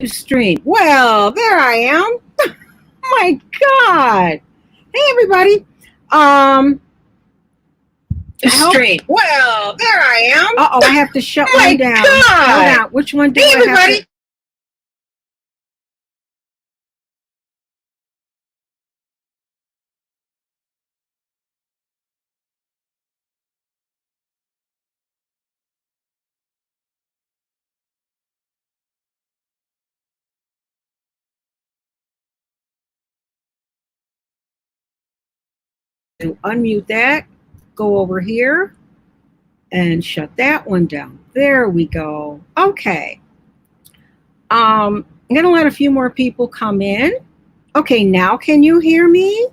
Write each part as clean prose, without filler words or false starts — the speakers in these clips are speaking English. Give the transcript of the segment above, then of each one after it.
Stream. Well, there I am. My God. Hey, everybody. Stream. Well, there I am. Uh-oh, I have to shut one down. God. Hold on. Which one do I have to... unmute that, go over here, and shut that one down. There we go. Okay. I'm going to let a few more people come in. Okay, now can you hear me?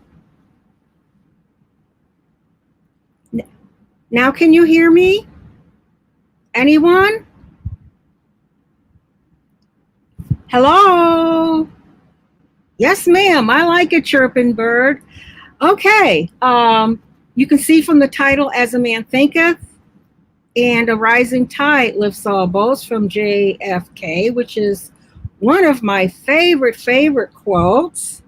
Now can you hear me? Anyone? Hello? Yes, ma'am. I like a chirping bird. Okay. You can see from the title, As a Man Thinketh, and a rising tide lifts all boats from JFK, which is one of my favorite quotes.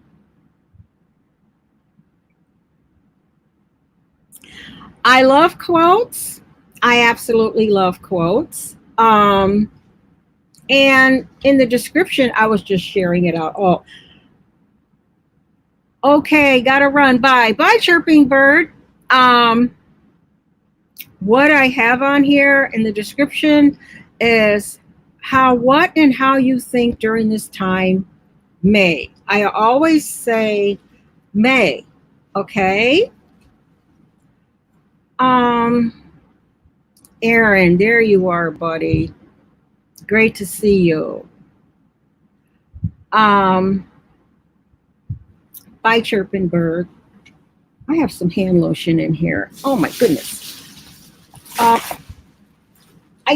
I love quotes. I absolutely love quotes. And in the description, I was just sharing it out. Oh, okay, gotta run. Bye, chirping bird. What I have on here in the description is what and how you think during this time may. I always say may, okay? Aaron, there you are, buddy. Great to see you. Bye, chirping bird. I have some hand lotion in here. Oh my goodness. I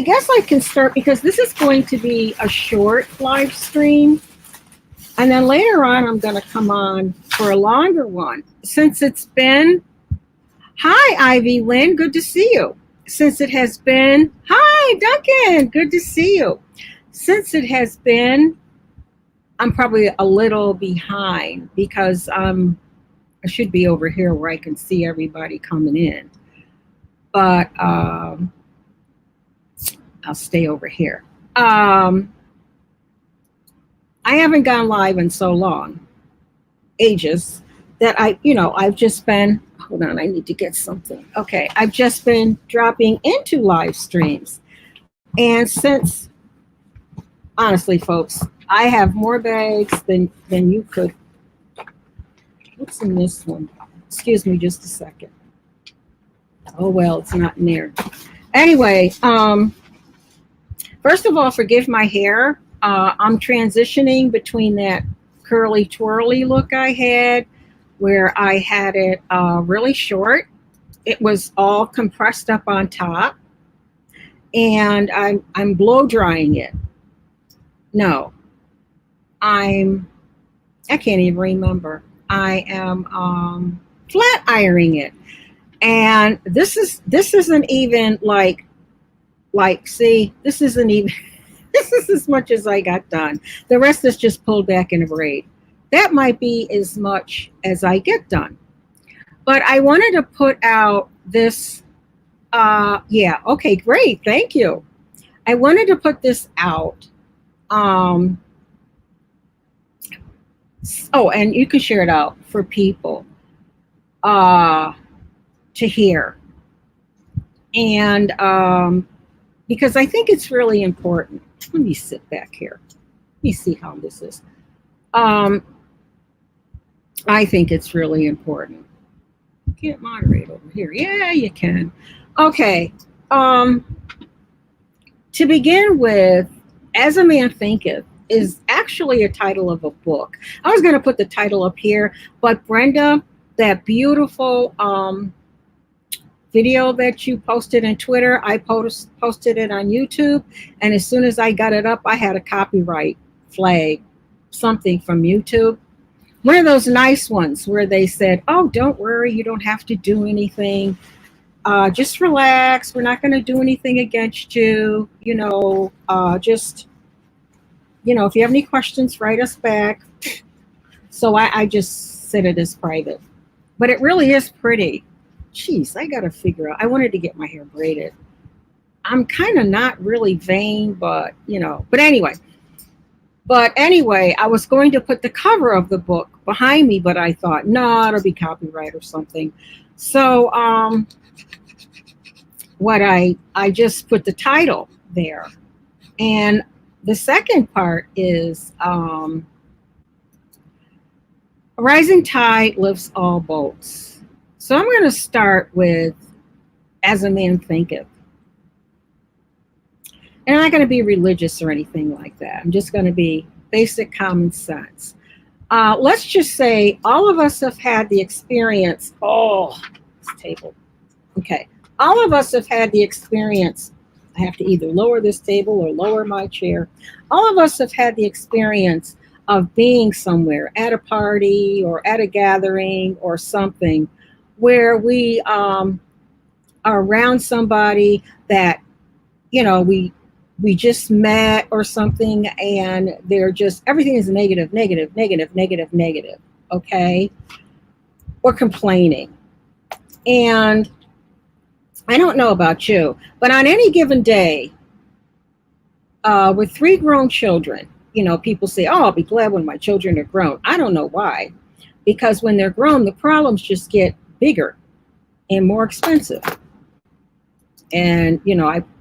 guess I can start because this is going to be a short live stream. And then later on, I'm going to come on for a longer one. Since it's been, hi, Ivy Lynn, good to see you. Since it has been, hi, Duncan, good to see you. Since it has been, I'm probably a little behind because I should be over here where I can see everybody coming in. But I'll stay over here. I haven't gone live in so long, ages, that I've just been, hold on, I need to get something. Okay, I've just been dropping into live streams. And since, honestly, folks, I have more bags than you could. What's in this one? Excuse me just a second. Oh, well, it's not in there. Anyway, first of all, forgive my hair. I'm transitioning between that curly twirly look I had, where I had it really short. It was all compressed up on top, and I'm blow drying it. No, I can't even remember. I am flat ironing it. And this isn't even like see, this isn't even this is as much as I got done. The rest is just pulled back in a braid. That might be as much as I get done. But I wanted to put out this yeah, okay, great, thank you. I wanted to put this out. Oh, and you can share it out for people to hear. And because I think it's really important. Let me sit back here. Let me see how this is. I think it's really important. You can't moderate over here. Yeah, you can. Okay. To begin with, As a Man Thinketh is actually a title of a book. I was going to put the title up here, but Brenda, that beautiful video that you posted on Twitter, I posted it on YouTube, and as soon as I got it up, I had a copyright flag, something from YouTube. One of those nice ones where they said, oh, don't worry, you don't have to do anything. Just relax. We're not going to do anything against you. Just if you have any questions, write us back. So I just set it as private. But it really is pretty. Jeez, I got to figure out. I wanted to get my hair braided. I'm kind of not really vain, but But anyway. I was going to put the cover of the book behind me, but I thought, no, it'll be copyright or something. So what I just put the title there. And the second part is a rising tide lifts all boats. So I'm going to start with As a Man Thinketh. And I'm not going to be religious or anything like that. I'm just going to be basic common sense. Let's just say all of us have had the experience. Oh, this table. Okay. All of us have had the experience. I have to either lower this table or lower my chair. All of us have had the experience of being somewhere at a party or at a gathering or something where we are around somebody that, we just met or something, and they're just, everything is negative, negative, negative, negative, negative, okay? Or complaining. And I don't know about you, but on any given day, with 3 grown children, people say, oh, I'll be glad when my children are grown. I don't know why. Because when they're grown, the problems just get bigger and more expensive. And,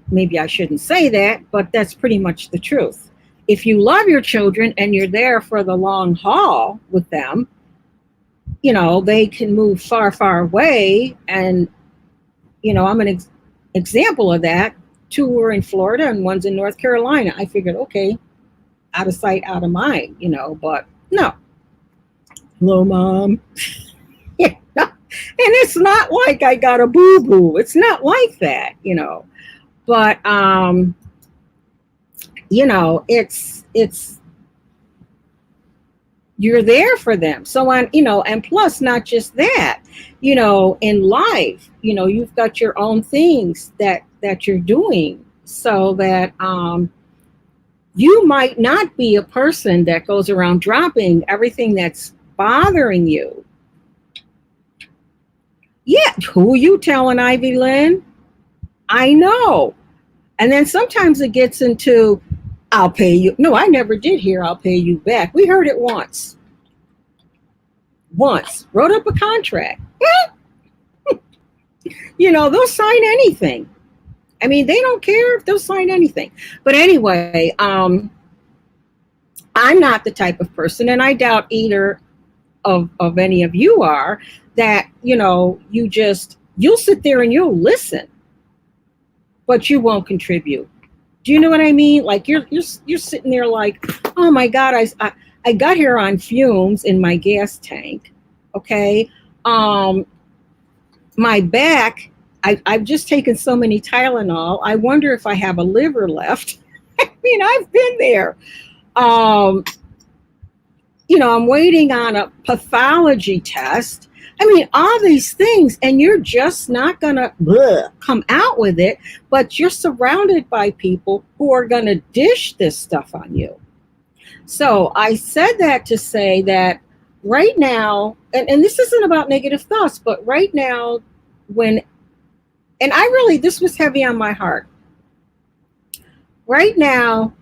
maybe I shouldn't say that, but that's pretty much the truth. If you love your children and you're there for the long haul with them, they can move far, far away. And, I'm an example of that. 2 were in Florida and 1's in North Carolina. I figured, okay, out of sight, out of mind, but no. Hello, Mom. Yeah. And it's not like I got a boo-boo. It's not like that, But it's you're there for them. So and plus not just that, in life, you've got your own things that you're doing, so that you might not be a person that goes around dropping everything that's bothering you. Yeah, who you telling, Ivy Lynn? I know. And then sometimes it gets into, I'll pay you. No, I never did hear I'll pay you back. We heard it once. Wrote up a contract. They'll sign anything. I mean, they don't care if they'll sign anything. But anyway, I'm not the type of person, and I doubt either of any of you are, that, you'll sit there and you'll listen, but you won't contribute. Do you know what I mean? Like you're sitting there like, oh my God, I got here on fumes in my gas tank. Okay. My back, I've just taken so many Tylenol. I wonder if I have a liver left. I mean, I've been there. I'm waiting on a pathology test. I mean, all these things, and you're just not going to come out with it, but you're surrounded by people who are going to dish this stuff on you. So I said that to say that right now, and this isn't about negative thoughts, but right now, this was heavy on my heart. Right now,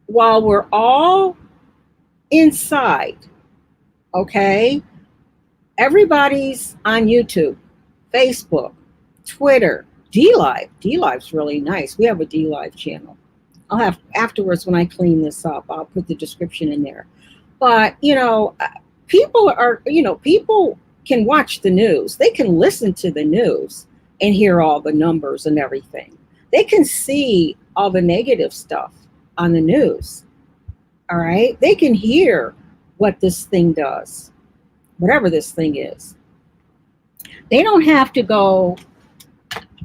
while we're all inside, okay, everybody's on YouTube, Facebook, Twitter, DLive. DLive's really nice. We have a DLive channel. I'll have, afterwards when I clean this up, I'll put the description in there. But, people can watch the news. They can listen to the news and hear all the numbers and everything. They can see all the negative stuff on the news. All right. They can hear what this thing does, whatever this thing is. They don't have to go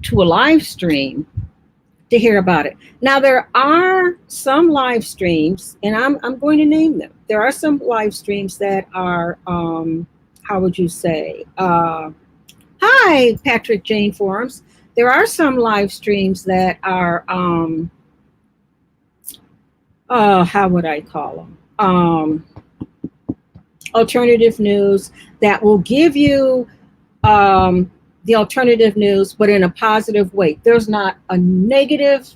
to a live stream to hear about it. Now, there are some live streams, and I'm going to name them. There are some live streams that are, how would you say? Hi, Patrick Jane Forums. There are some live streams that are how would I call them? Alternative news that will give you the alternative news, but in a positive way. There's not a negative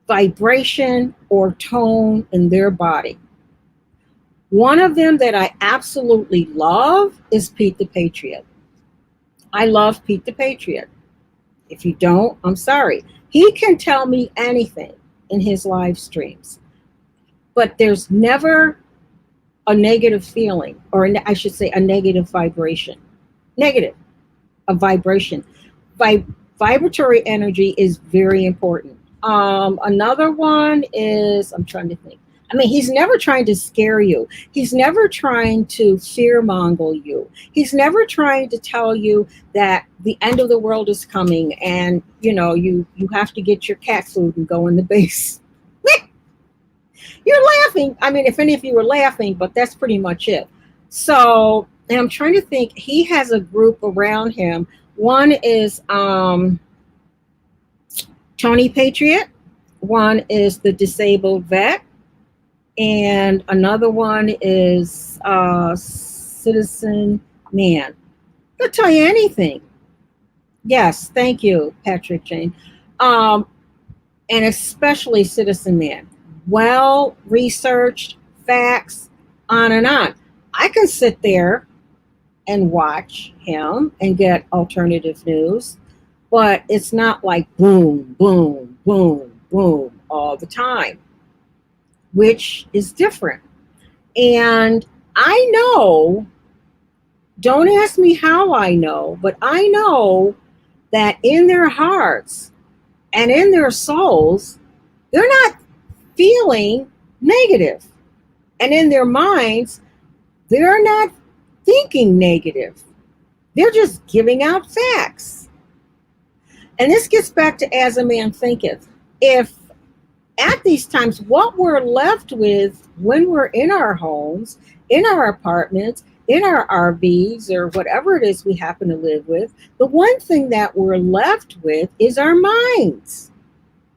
vibration or tone in their body. One of them that I absolutely love is Pete the Patriot. I love Pete the Patriot. If you don't, I'm sorry. He can tell me anything in his live streams, but there's never a negative feeling, or I should say, a negative vibration. Negative, a vibration. Vibratory energy is very important. Another one is, I'm trying to think. I mean, he's never trying to scare you. He's never trying to fear monger you. He's never trying to tell you that the end of the world is coming and you have to get your cat food and go in the base. You're laughing. I mean, if any of you were laughing, but that's pretty much it. So, and I'm trying to think. He has a group around him. One is Tony Patriot. One is the disabled vet, and another one is Citizen Man. They'll tell you anything. Yes, thank you, Patrick Jane. Um, and especially Citizen Man. Well researched, facts, on and on. I can sit there and watch him and get alternative news, but it's not like boom, boom, boom, boom all the time, which is different. And I know, don't ask me how I know, but I know that in their hearts and in their souls, they're not feeling negative. And in their minds, they're not thinking negative. They're just giving out facts. And this gets back to as a man thinketh. If at these times, what we're left with when we're in our homes, in our apartments, in our RVs, or whatever it is we happen to live with, the one thing that we're left with is our minds.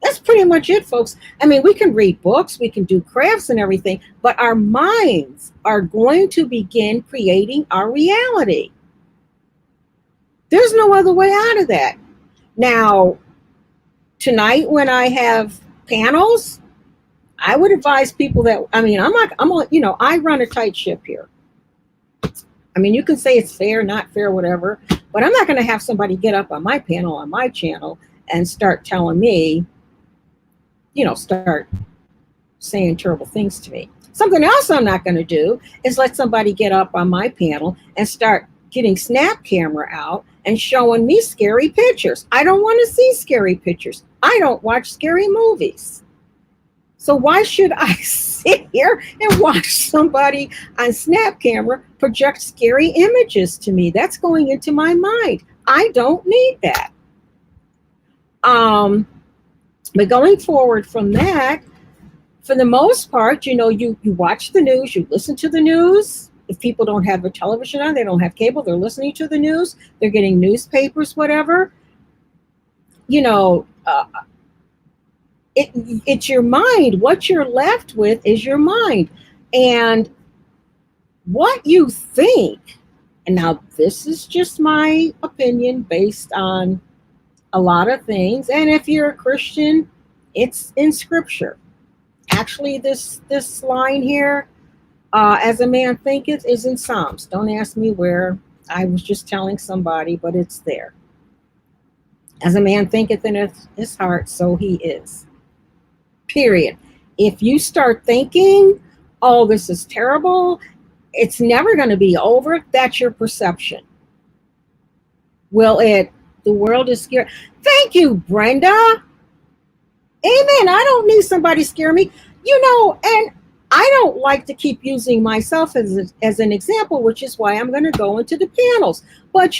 That's pretty much it, folks. I mean, we can read books, we can do crafts and everything, but our minds are going to begin creating our reality. There's no other way out of that. Now, tonight when I have panels, I would advise people that, I mean, I run a tight ship here. I mean, you can say it's fair, not fair, whatever, but I'm not going to have somebody get up on my panel, on my channel, and start telling me, start saying terrible things to me. Something else I'm not going to do is let somebody get up on my panel and start getting snap camera out and showing me scary pictures. I don't want to see scary pictures. I don't watch scary movies. So why should I sit here and watch somebody on snap camera project scary images to me? That's going into my mind. I don't need that. But going forward from that, for the most part, you watch the news, you listen to the news. If people don't have a television on, they don't have cable, they're listening to the news, they're getting newspapers, whatever. It's your mind. What you're left with is your mind. And what you think, and now this is just my opinion based on a lot of things, and if you're a Christian, it's in scripture. Actually, this line here, as a man thinketh, is in Psalms. Don't ask me where. I was just telling somebody, but it's there. As a man thinketh in his heart, so he is. Period. If you start thinking, oh, this is terrible, it's never going to be over. That's your perception. Will it? The world is scared. Thank you, Brenda. Amen. I don't need somebody scare me. And I don't like to keep using myself as an example, which is why I'm going to go into the panels. But,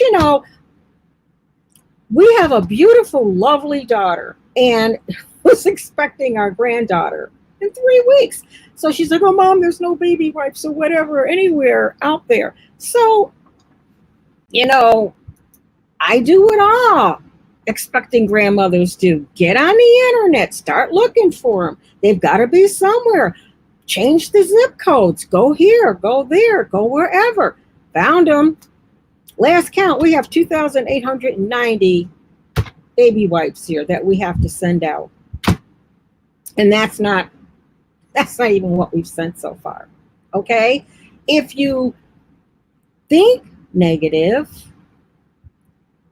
we have a beautiful, lovely daughter and was expecting our granddaughter in 3 weeks. So she's like, oh, Mom, there's no baby wipes or whatever anywhere out there. So, I do it all. expecting grandmothers do? Get on the internet, start looking for them. They've got to be somewhere. Change the zip codes. Go here, go there, go wherever. Found them. Last count, we have 2,890 baby wipes here that we have to send out. And that's not even what we've sent so far. Okay? If you think negative,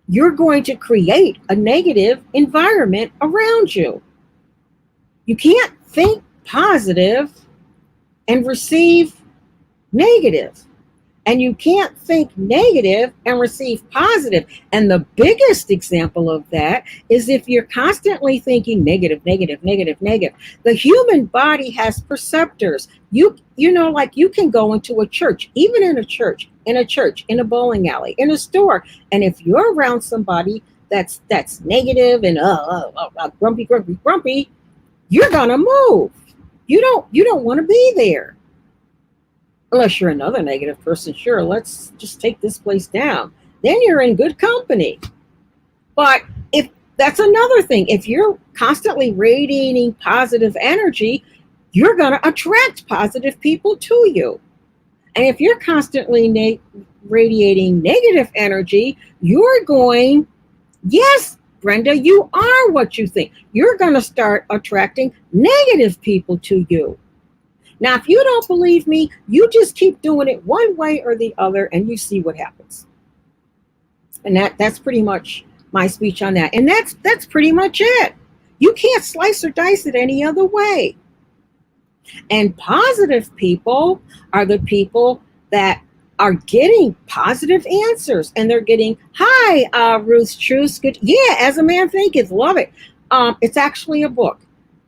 you're going to create a negative environment around you. You can't think positive and receive negative. And you can't think negative and receive positive. And the biggest example of that is if you're constantly thinking negative, negative, negative, negative. The human body has perceptors. You know, like you can go into a church, even in a church, in a bowling alley, in a store. And if you're around somebody that's negative and grumpy, you're gonna move. You don't want to be there. Unless you're another negative person, sure, let's just take this place down. Then you're in good company. But if that's another thing, if you're constantly radiating positive energy, you're going to attract positive people to you. And if you're constantly radiating negative energy, you're going, yes, Brenda, you are what you think. You're going to start attracting negative people to you. Now, if you don't believe me, you just keep doing it one way or the other and you see what happens. And that's pretty much my speech on that. And that's pretty much it. You can't slice or dice it any other way. And positive people are the people that are getting positive answers. And they're getting, hi, Ruth Truce. Good. Yeah, As a Man Thinketh. Love it. It's actually a book.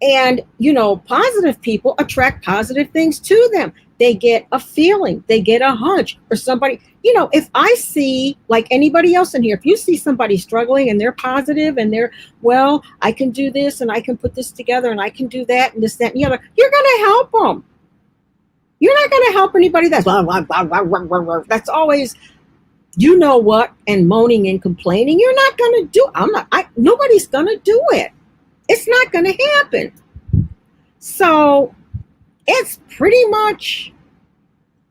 And, you know, positive people attract positive things to them. They get a feeling, they get a hunch, or somebody, you know, if I see, like anybody else in here, if you see somebody struggling and they're positive and they're, well, I can do this and I can put this together and I can do that and this, that, and the other, you're going to help them. You're not going to help anybody that's, that's always, you know what, and moaning and complaining. You're not going to do, nobody's going to do it. It's not going to happen. So it's pretty much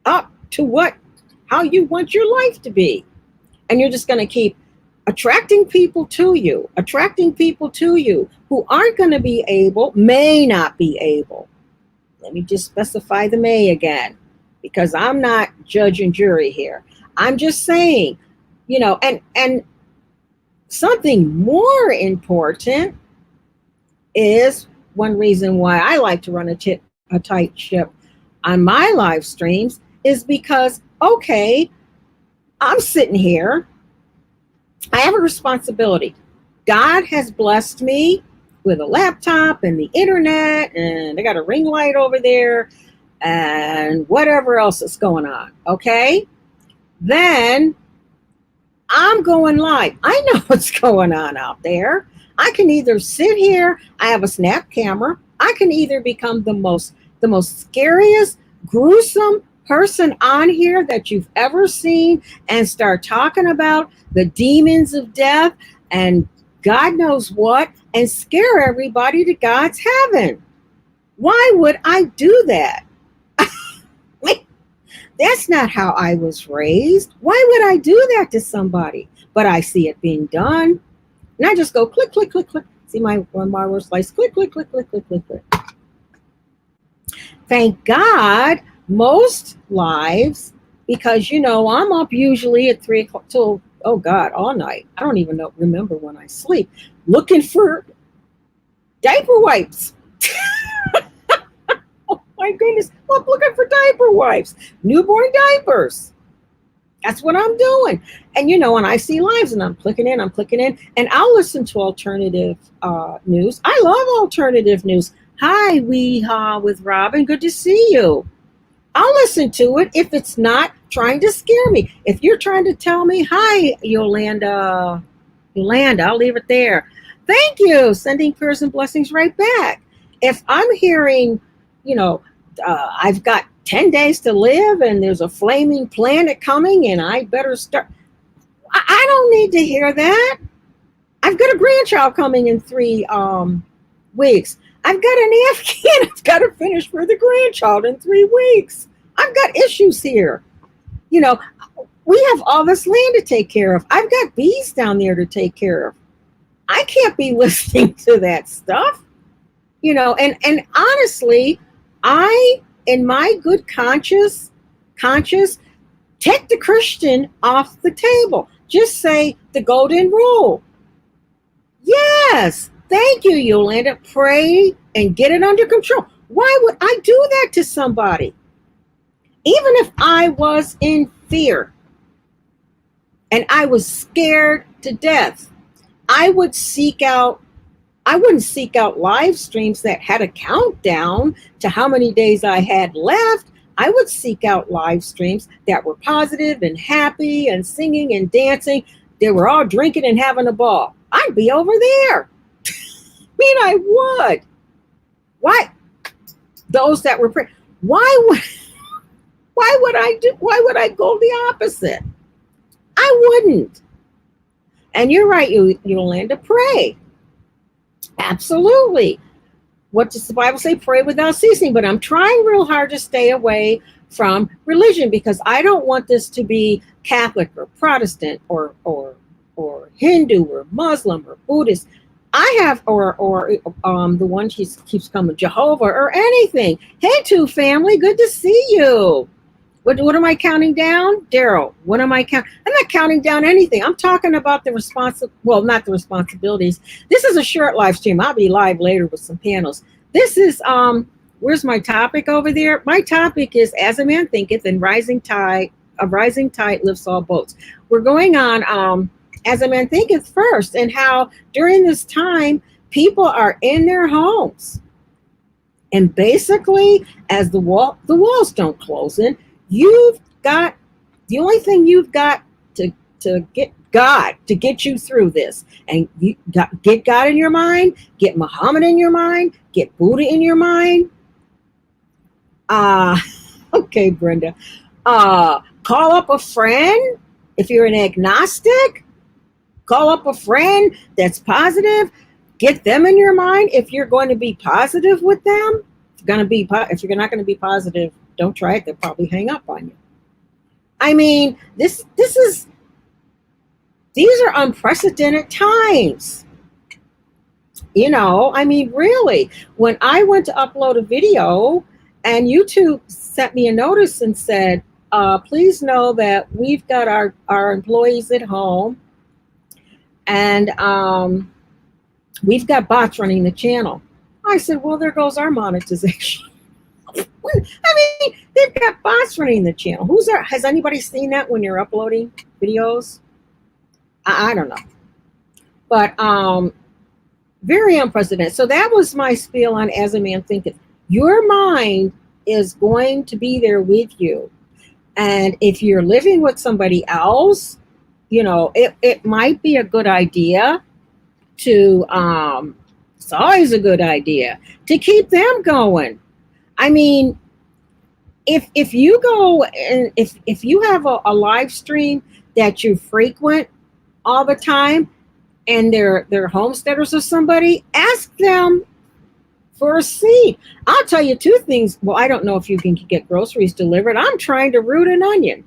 up to how you want your life to be. And you're just going to keep attracting people to you who aren't going to be able, may not be able. Let me just specify the may again, because I'm not judge and jury here. I'm just saying, you know, and something more important is one reason why I like to run a tight ship on my live streams is because, okay, I'm sitting here. I have a responsibility. God has blessed me with a laptop and the internet, and I got a ring light over there and whatever else is going on, okay? Then I'm going live. I know what's going on out there. I can either sit here, I have a snap camera, I can either become the most scariest, gruesome person on here that you've ever seen and start talking about the demons of death and God knows what and scare everybody to God's heaven. Why would I do that? That's not how I was raised. Why would I do that to somebody? But I see it being done. And I just go click, click, click, click. See my word slice, click, click, click, click, click, click, click. Thank God, most lives, because, you know, I'm up usually at 3 o'clock till, oh God, all night. I don't even remember when I sleep, looking for diaper wipes. Oh my goodness, I'm looking for diaper wipes, newborn diapers. That's what I'm doing. And, you know, when I see lives and I'm clicking in, and I'll listen to alternative news. I love alternative news. Hi, Weehaw with Robin. Good to see you. I'll listen to it if it's not trying to scare me. If you're trying to tell me, hi, Yolanda, I'll leave it there. Thank you. Sending prayers and blessings right back. If I'm hearing, you know, I've got 10 days to live and there's a flaming planet coming and I better start. I don't need to hear that. I've got a grandchild coming in 3 weeks. I've got an Afghan I've got to finish for the grandchild in 3 weeks. I've got issues here. You know, we have all this land to take care of. I've got bees down there to take care of. I can't be listening to that stuff. And honestly, I, in my good conscience, take the Christian off the table. Just say the golden rule. Yes, thank you, Yolanda. Pray and get it under control. Why would I do that to somebody? Even if I was in fear and I was scared to death, I wouldn't seek out live streams that had a countdown to how many days I had left. I would seek out live streams that were positive and happy and singing and dancing. They were all drinking and having a ball. I'd be over there. I would. Why? Those that were praying. Why would I go the opposite? I wouldn't. And you're right, Yolanda, pray. Absolutely. What does the Bible say? Pray without ceasing. But I'm trying real hard to stay away from religion because I don't want this to be Catholic or Protestant or Hindu or Muslim or Buddhist. I have or the one she keeps coming, Jehovah or anything. Hey, two family, good to see you. What am I counting down? Daryl, what am I counting? I'm not counting down anything. I'm talking about not the responsibilities. This is a short live stream. I'll be live later with some panels. This is, where's my topic over there? My topic is As a Man Thinketh, and a rising tide lifts all boats. We're going on As a Man Thinketh first, and how during this time, people are in their homes. And basically, as the walls don't close in, the only thing you've got to get God to get you through this, and you get God in your mind, get Muhammad in your mind, get Buddha in your mind. Okay, Brenda. Call up a friend if you're an agnostic. Call up a friend that's positive. Get them in your mind if you're going to be positive with them. If you're not going to be positive, don't try it. They'll probably hang up on you. I mean, these are unprecedented times. Really, when I went to upload a video and YouTube sent me a notice and said, please know that we've got our employees at home and we've got bots running the channel. I said, well, there goes our monetization. They've got bots running the channel. Has anybody seen that when you're uploading videos? I don't know. But very unprecedented. So that was my spiel on As a Man Thinketh. Your mind is going to be there with you. And if you're living with somebody else, it might be a good idea to, it's always a good idea to keep them going. If you go and if you have a live stream that you frequent all the time and they're homesteaders or somebody, ask them for a seed. I'll tell you two things. Well, I don't know if you can get groceries delivered. I'm trying to root an onion.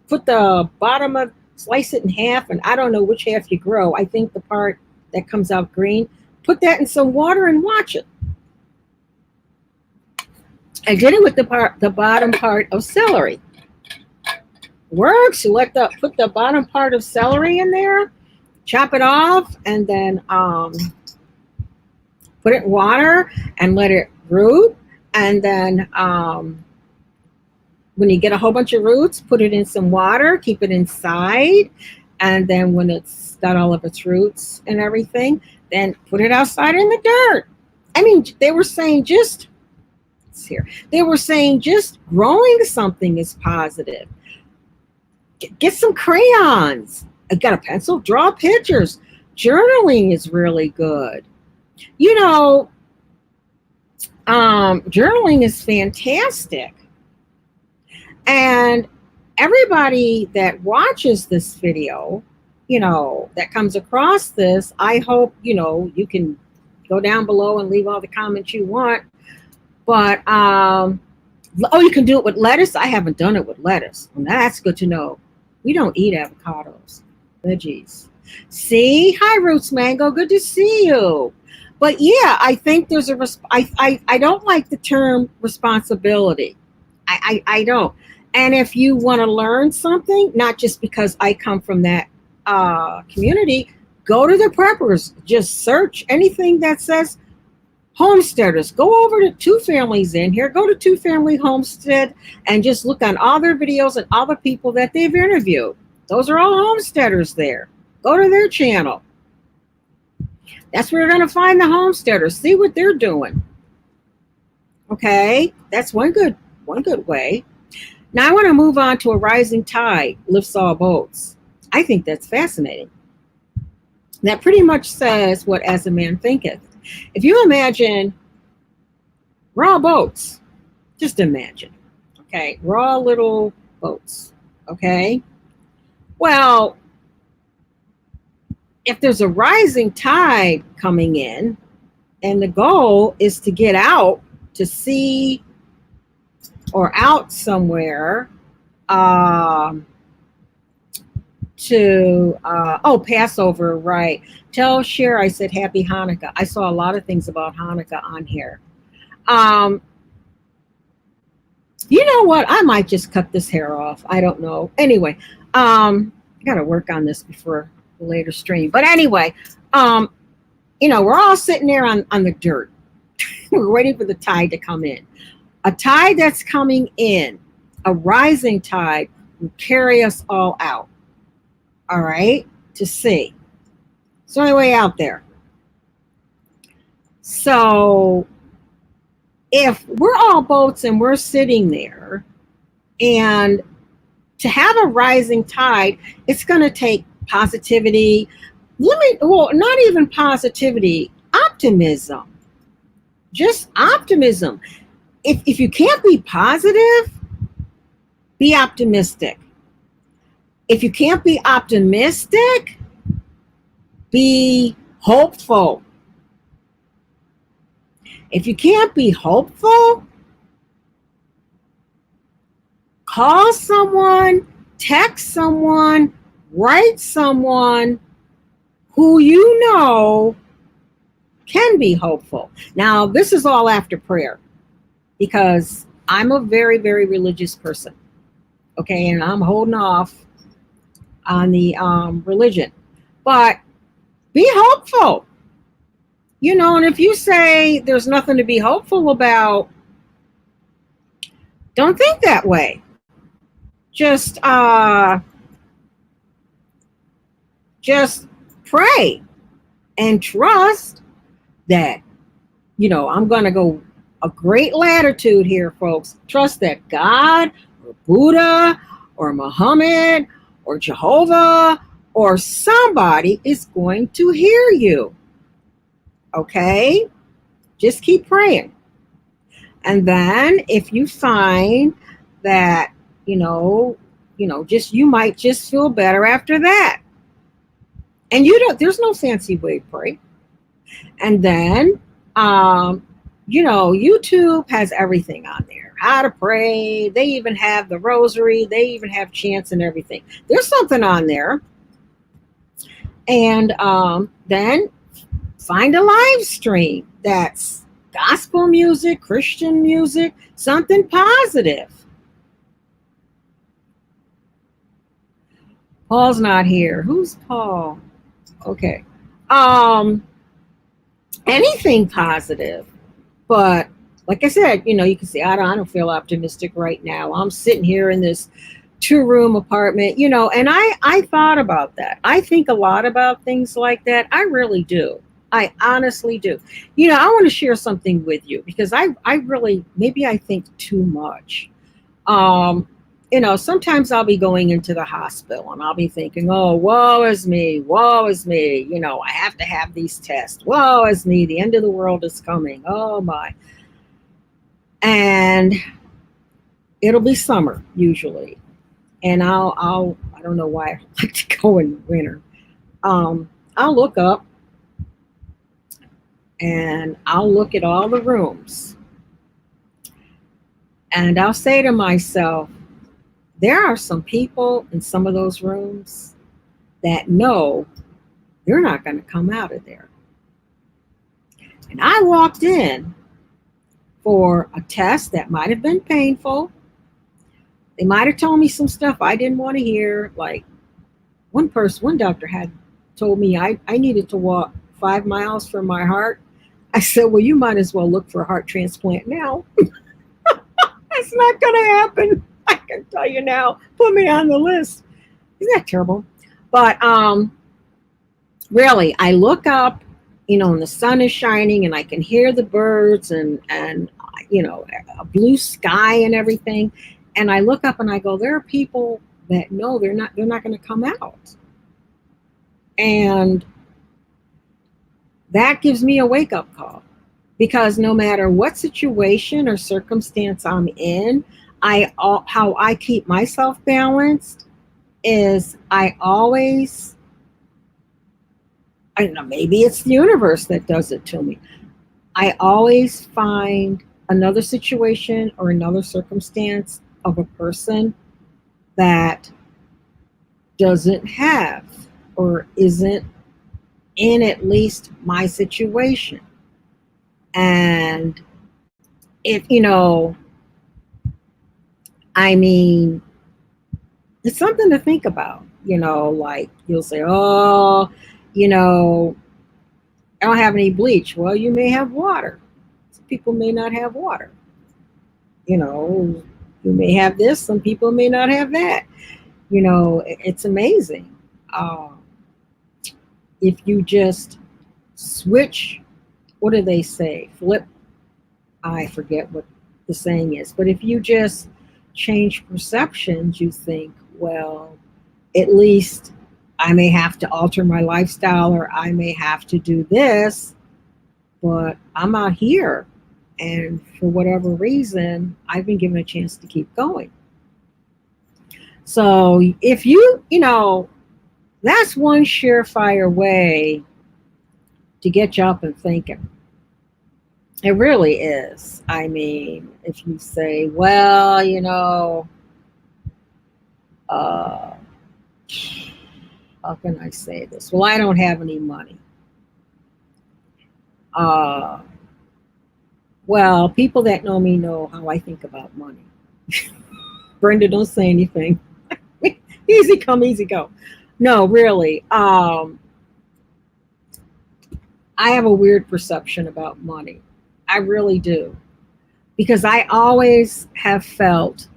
Put the bottom of, slice it in half, and I don't know which half you grow. I think the part that comes out green. Put that in some water and watch it. I did it with the bottom part of celery. Works. You put the bottom part of celery in there, chop it off, and then put it in water and let it root. And then when you get a whole bunch of roots, put it in some water, keep it inside. And then when it's got all of its roots and everything, then put it outside in the dirt. They were saying just growing something is positive. Get some crayons. I got a pencil, draw pictures. Journaling is really good. Journaling is fantastic. And everybody that watches this video, that comes across this, I hope, you can go down below and leave all the comments you want. But, oh, you can do it with lettuce? I haven't done it with lettuce. And that's good to know. We don't eat avocados, veggies. See? Hi, Roots Mango. Good to see you. But yeah, I think there's I don't like the term responsibility. I don't. And if you want to learn something, not just because I come from that community, go to the preppers. Just search anything that says homesteaders. Go over to Two Families in here. Go to Two Family Homestead and just look on all their videos and all the people that they've interviewed. Those are all homesteaders there. Go to their channel. That's where you're going to find the homesteaders. See what they're doing. Okay, that's one good way. Now I want to move on to a rising tide lifts all boats. I think that's fascinating. That pretty much says what As a Man Thinketh. If you imagine raw boats, just imagine, okay, raw little boats, okay? Well, if there's a rising tide coming in and the goal is to get out to sea or out somewhere Passover, right. Tell Cher I said happy Hanukkah. I saw a lot of things about Hanukkah on here. You know what? I might just cut this hair off. I don't know. Anyway, I got to work on this before the later stream. But anyway, we're all sitting there on the dirt. We're waiting for the tide to come in. A tide that's coming in, a rising tide, will carry us all out. All right, to sea. It's the only way out there. So if we're all boats and we're sitting there, and to have a rising tide, it's going to take positivity. Not even positivity, optimism. Just optimism. If you can't be positive, be optimistic. If you can't be optimistic, be hopeful. If you can't be hopeful, call someone, text someone, write someone who you know can be hopeful. Now, this is all after prayer because I'm a very, very religious person. Okay, and I'm holding off on the religion. But be hopeful. And if you say there's nothing to be hopeful about, don't think that way. Just pray and trust that, I'm going to go a great latitude here, folks. Trust that God or Buddha or Muhammad or Jehovah or somebody is going to hear you. Okay? Just keep praying. And then if you find that, you might just feel better after that. And there's no fancy way to pray. And then, YouTube has everything on there. How to pray. They even have the rosary. They even have chants and everything. There's something on there. And then find a live stream that's gospel music, Christian music, something positive. Paul's not here. Who's Paul? Okay. Anything positive. But like I said, you can say, I don't feel optimistic right now. I'm sitting here in this 2-room apartment, and I thought about that. I think a lot about things like that. I really do. I honestly do. I want to share something with you because I really, maybe I think too much. Sometimes I'll be going into the hospital and I'll be thinking, oh, woe is me. Woe is me. I have to have these tests. Woe is me. The end of the world is coming. Oh my. And it'll be summer usually. And I don't know why I like to go in winter. I'll look up and I'll look at all the rooms and I'll say to myself, there are some people in some of those rooms that know they're not going to come out of there. And I walked in for a test that might have been painful. They might have told me some stuff I didn't want to hear. Like one doctor had told me I needed to walk 5 miles for my heart. I said, well, you might as well look for a heart transplant now. It's not going to happen. I can tell you now. Put me on the list. Isn't that terrible? But really, I look up, and the sun is shining, and I can hear the birds and a blue sky and everything. And I look up and I go, there are people that know they're not going to come out. And that gives me a wake-up call, because no matter what situation or circumstance I'm in, how I keep myself balanced is I don't know, maybe it's the universe that does it to me. I always find another situation or another circumstance of a person that doesn't have or isn't in at least my situation. And if, it's something to think about, like you'll say, oh, I don't have any bleach. Well, you may have water. Some people may not have water. You may have this. Some people may not have that. It's amazing. If you just switch, what do they say? Flip. I forget what the saying is. But if you just change perceptions, you think, well, at least I may have to alter my lifestyle, or I may have to do this, but I'm out here. And for whatever reason, I've been given a chance to keep going. So if that's one surefire way to get you up and thinking. It really is. If you say, well, how can I say this? Well, I don't have any money. Well, people that know me know how I think about money. Brenda, don't say anything. Easy come, easy go. No, really. I have a weird perception about money. I really do. Because I always have felt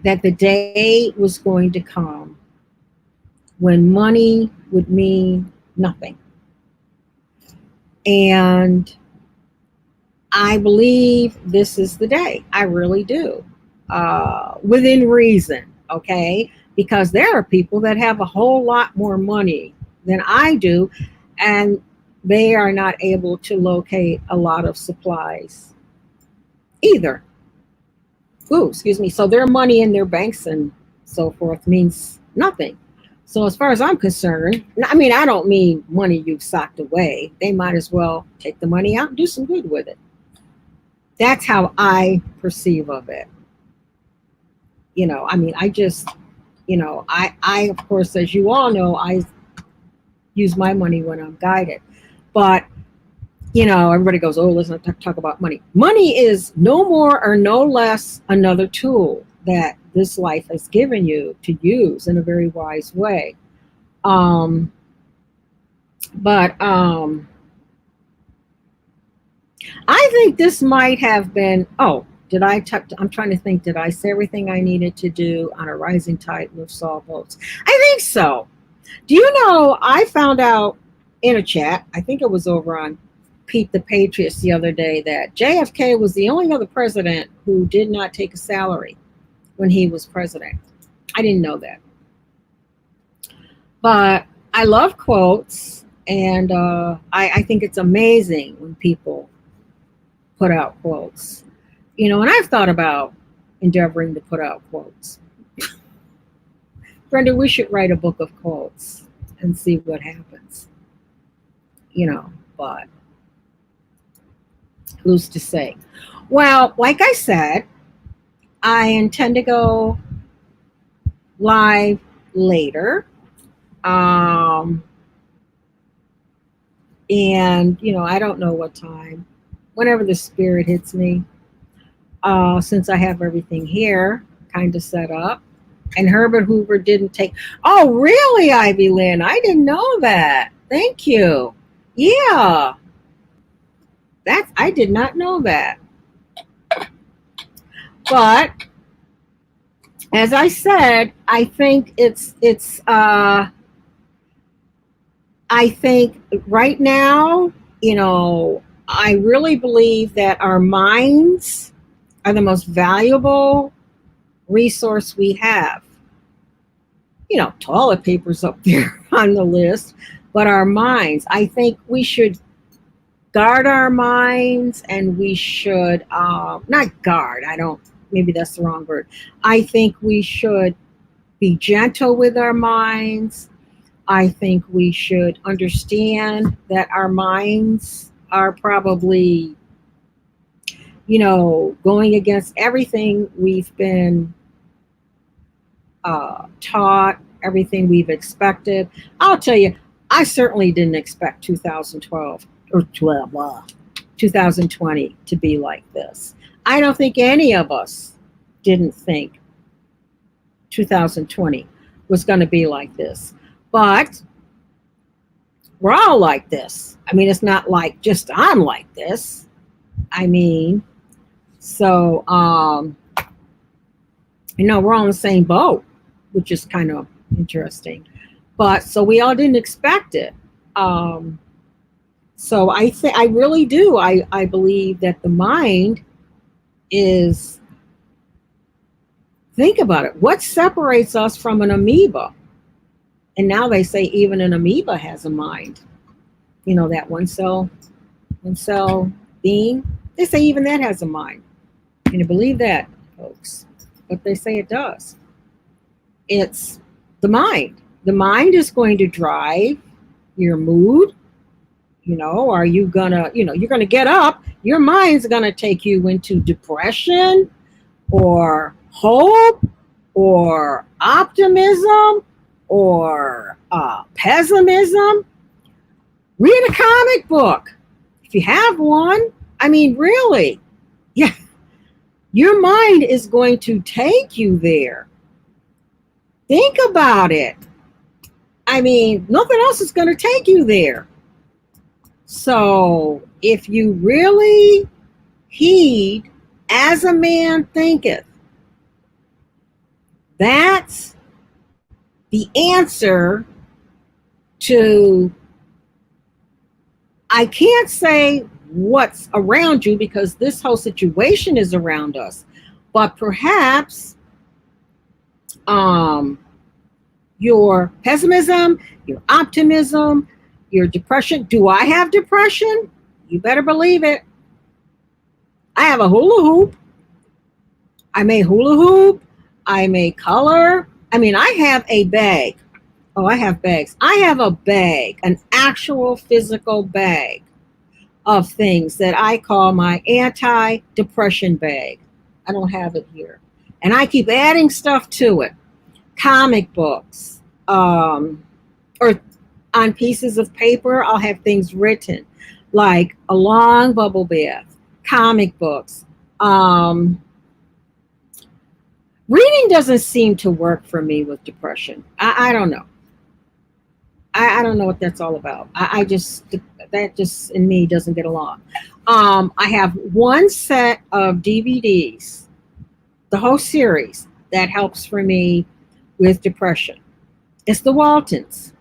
that the day was going to come when money would mean nothing. And I believe this is the day. I really do. Within reason, okay? Because there are people that have a whole lot more money than I do, and they are not able to locate a lot of supplies either. Ooh, excuse me. So their money in their banks and so forth means nothing. So as far as I'm concerned, I don't mean money you've socked away. They might as well take the money out and do some good with it. That's how I perceive of it. I just, I of course, as you all know, I use my money when I'm guided. But, everybody goes, oh, let's not talk about money. Money is no more or no less another tool that this life has given you to use in a very wise way. I think this might have been, I'm trying to think, did I say everything I needed to do on a rising tide lifts all boats? I think so. Do you know, I found out in a chat, I think it was over on Pete the Patriot the other day, that JFK was the only other president who did not take a salary when he was president. I didn't know that. But I love quotes, and I think it's amazing when people put out quotes. And I've thought about endeavoring to put out quotes. Brenda, we should write a book of quotes. and see what happens, but who's to say? Well, like I said, I intend to go live later. Um, and, I don't know what time, whenever the spirit hits me, since I have everything here kind of set up. And Herbert Hoover didn't take. Oh, really, Ivy Lynn? I didn't know that. Thank you. Yeah, I did not know that. But as I said, I think I think right now, I really believe that our minds are the most valuable resource we have. Toilet paper's up there on the list, but our minds, I think we should guard our minds, and we should not guard. Maybe that's the wrong word. I think we should be gentle with our minds. I think we should understand that our minds are probably, going against everything we've been taught, everything we've expected. I'll tell you, I certainly didn't expect 2012 or 2020 to be like this. I don't think any of us didn't think 2020 was going to be like this. But we're all like this. I mean, it's not like just I'm like this. I mean, so, we're all in the same boat, which is kind of interesting. But so we all didn't expect it. So I really do. I believe that the mind is, think about it. What separates us from an amoeba? And now they say even an amoeba has a mind. That one cell being. They say even that has a mind. Can you believe that, folks? But they say it does. It's the mind. The mind is going to drive your mood. Are you gonna, you're gonna get up, your mind's gonna take you into depression or hope or optimism or pessimism. Read a comic book if you have one. I mean, really, yeah, your mind is going to take you there. Think about it. I mean, nothing else is going to take you there. So if you really heed as a man thinketh, that's the answer to, I can't say what's around you because this whole situation is around us, but perhaps your pessimism, your optimism, your depression. Do I have depression? You better believe it. I have a hula hoop. I may hula hoop. I may color. I mean, I have a bag. Oh, I have bags. I have a bag, an actual physical bag of things that I call my anti-depression bag. I don't have it here. And I keep adding stuff to it. Comic books, or on pieces of paper, I'll have things written, like a long bubble bath, comic books. Reading doesn't seem to work for me with depression. I don't know. I don't know what that's all about. That just in me doesn't get along. I have one set of DVDs, the whole series, that helps for me with depression. It's the Waltons.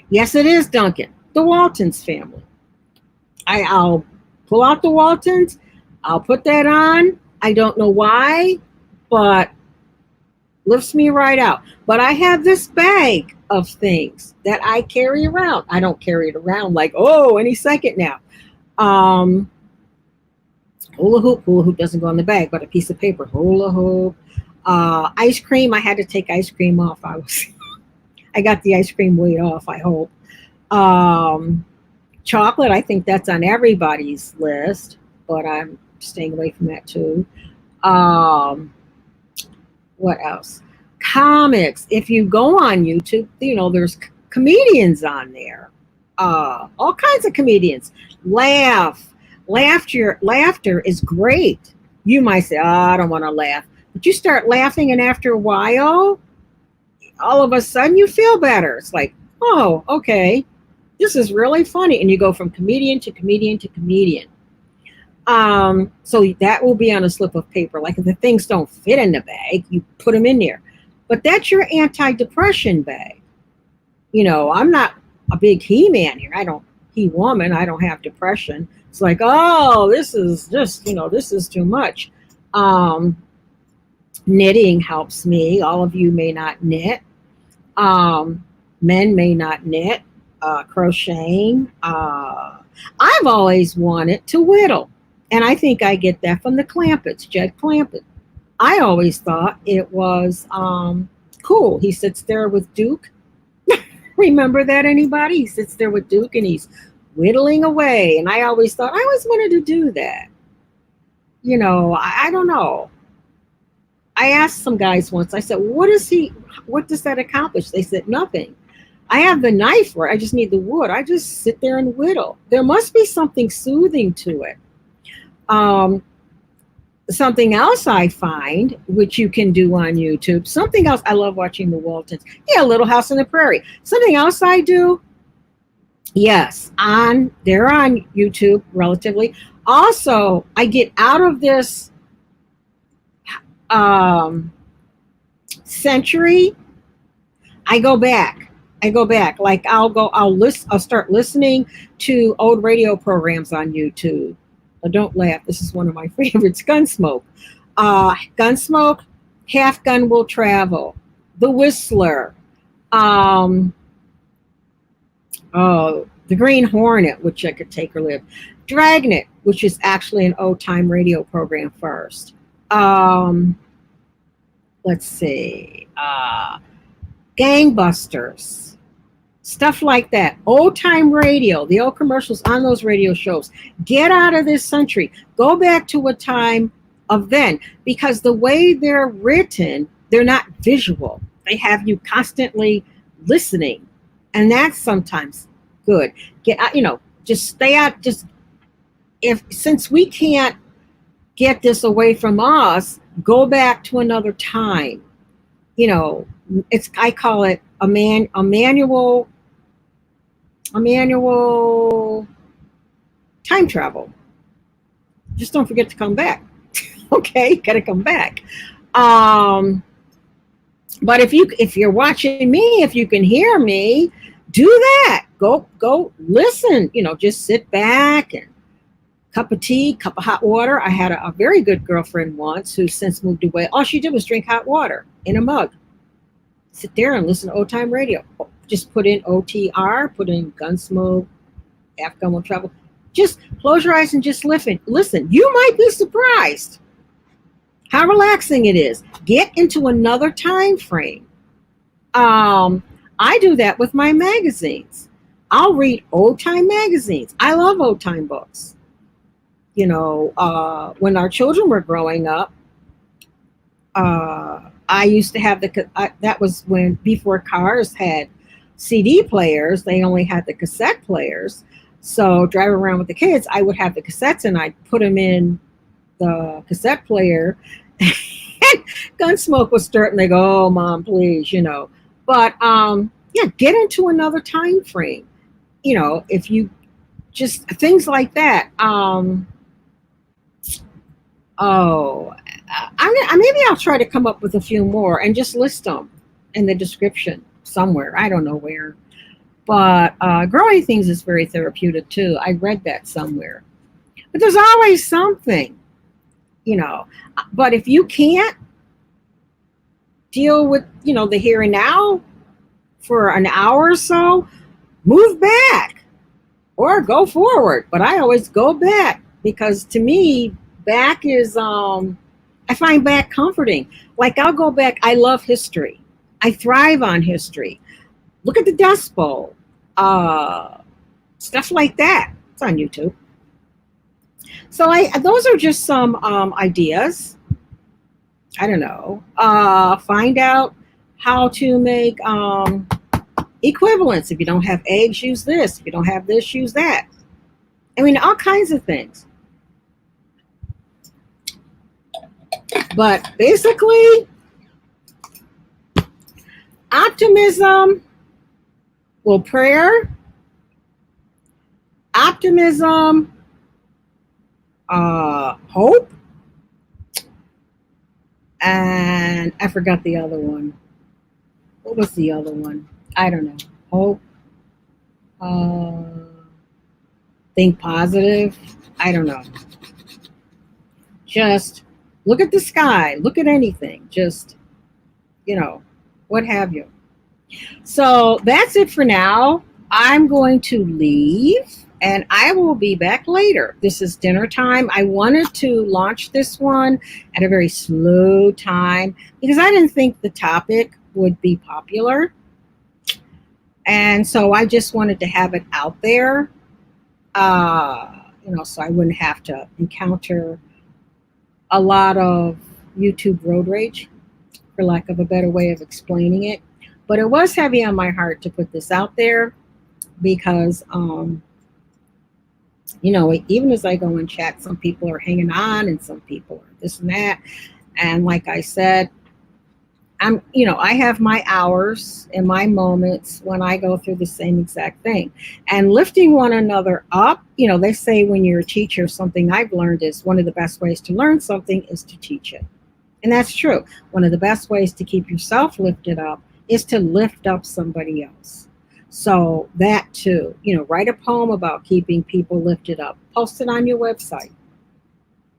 Yes, it is, Duncan. The Waltons family. I'll pull out the Waltons. I'll put that on. I don't know why, but lifts me right out. But I have this bag of things that I carry around. I don't carry it around like, oh, any second now. Hula hoop doesn't go in the bag, but a piece of paper. Hula hoop. Ice cream. I had to take ice cream off. I got the ice cream weight off, I hope. Um, Chocolate, I think that's on everybody's list, but I'm staying away from that too. Um, what else? Comics. If you go on YouTube, there's comedians on there. All kinds of comedians. Laugh. Laughter is great. You might say, oh, I don't want to laugh. But you start laughing, and after a while, all of a sudden you feel better. It's like, oh, okay, this is really funny. And you go from comedian to comedian to comedian. So that will be on a slip of paper. Like if the things don't fit in the bag, you put them in there. But that's your anti-depression bag. I'm not a big he-man here. I don't he-woman. I don't have depression. It's like, oh, this is just, this is too much. Knitting helps me. All of you may not knit. Men may not knit. Crocheting. I've always wanted to whittle. And I think I get that from the Clampetts, Jed Clampett. I always thought it was cool. He sits there with Duke. Remember that, anybody? He sits there with Duke and he's whittling away. And I always wanted to do that. I don't know. I asked some guys once, I said, what does that accomplish? They said, nothing. I have the knife where I just need the wood. I just sit there and whittle. There must be something soothing to it. Something else I find, which you can do on YouTube, something else, I love watching the Waltons. Yeah, Little House on the Prairie. Something else I do, yes, they're on YouTube relatively. Also, I get out of this century. I go back. Like I'll start listening to old radio programs on YouTube. Don't laugh. This is one of my favorites. Gunsmoke. Gunsmoke. Half Gun Will Travel. The Whistler. The Green Hornet, which I could take or live. Dragnet, which is actually an old time radio program first. Let's see. Gangbusters. Stuff like that. Old time radio, the old commercials on those radio shows. Get out of this century. Go back to a time of then. Because the way they're written, they're not visual. They have you constantly listening. And that's sometimes good. Get out, just stay out. Since we can't get this away from us, go back to another time. I call it a manual time travel. Just don't forget to come back. Okay, gotta come back. But if you're watching me, if you can hear me, do that. Go listen. Just sit back and cup of tea, cup of hot water. I had a very good girlfriend once who since moved away. All she did was drink hot water in a mug. Sit there and listen to old time radio. Just put in OTR, put in Gunsmoke, Half Gun Will Travel. Just close your eyes and just listen. You might be surprised how relaxing it is. Get into another time frame. I do that with my magazines. I'll read old time magazines. I love old time books. When our children were growing up, I used to have that was when before cars had CD players, they only had the cassette players. So driving around with the kids, I would have the cassettes and I'd put them in the cassette player. And Gunsmoke was starting. They go, "Oh, Mom, please," But yeah, get into another time frame. If you just things like that. Maybe I'll try to come up with a few more and just list them in the description somewhere. I don't know where. But growing things is very therapeutic too. I read that somewhere. But there's always something, But if you can't deal with, the here and now for an hour or so, move back or go forward. But I always go back because to me, back is, I find back comforting. Like I'll go back. I love history. I thrive on history. Look at the Dust Bowl. Stuff like that. It's on YouTube. So those are just some ideas. I don't know. Find out how to make equivalents. If you don't have eggs, use this. If you don't have this, use that. I mean, all kinds of things. But basically, optimism, well, prayer, optimism, hope, and I forgot the other one. What was the other one? I don't know. Hope, think positive. I don't know. Just look at the sky. Look at anything. Just, what have you. So that's it for now. I'm going to leave and I will be back later. This is dinner time. I wanted to launch this one at a very slow time because I didn't think the topic would be popular. And so I just wanted to have it out there, so I wouldn't have to encounter a lot of YouTube road rage, for lack of a better way of explaining it. But it was heavy on my heart to put this out there because, even as I go and chat, some people are hanging on and some people are this and that. And like I said, I have my hours and my moments when I go through the same exact thing. And lifting one another up, they say when you're a teacher, something I've learned is one of the best ways to learn something is to teach it. And that's true. One of the best ways to keep yourself lifted up is to lift up somebody else. So that too, write a poem about keeping people lifted up. Post it on your website.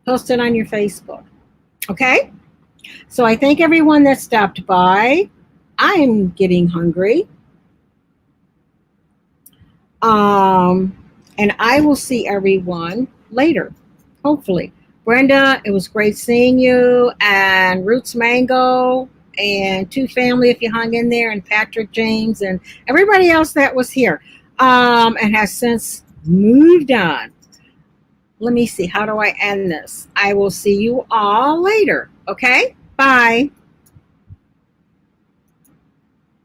Post it on your Facebook. Okay? So I thank everyone that stopped by. I am getting hungry. And I will see everyone later, hopefully. Brenda, it was great seeing you. And Roots Mango and Two Family, if you hung in there, and Patrick James and everybody else that was here and has since moved on. Let me see. How do I end this? I will see you all later. Okay? Bye.